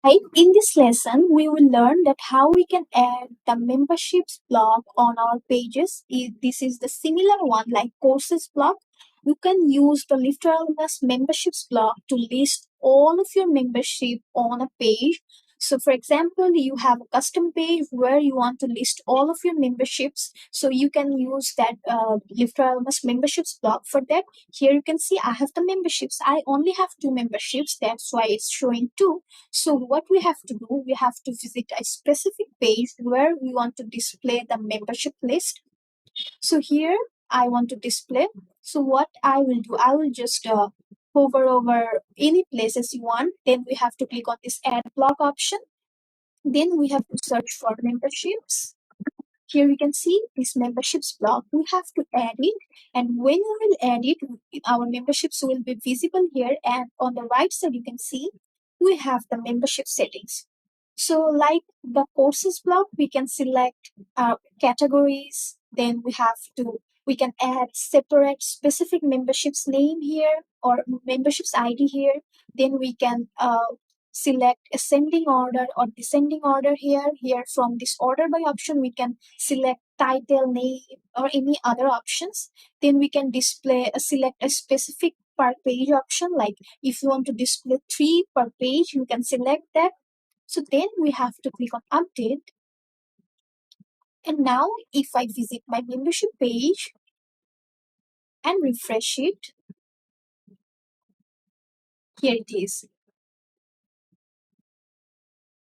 Right? In this lesson, we will learn that how we can add the memberships block on our pages. This is the similar one like courses block. You can use the LifterLMS memberships block to list all of your membership on a page. So for example, you have a custom page where you want to list all of your memberships. So you can use that LifterLMS memberships block for that. Here you can see I have the memberships. I only have 2 memberships. That's why it's showing 2. So what we have to do, we have to visit a specific page where we want to display the membership list. So here I want to display. So what I will do, I will just hover over any places you want. Then we have to click on this add block option. Then we have to search for memberships. Here we can see this memberships block. We have to add it, and when we will add it, our memberships will be visible here. And on the right side, you can see we have the membership settings. So, like the courses block, we can select categories. Then we can add separate specific memberships name here or memberships ID here. Then we can select ascending order or descending order here. Here from this order by option, we can select title, name, or any other options. Then we can select a specific per page option. Like if you want to display 3 per page, you can select that. So then we have to click on update. And now if I visit my membership page and refresh it, here it is.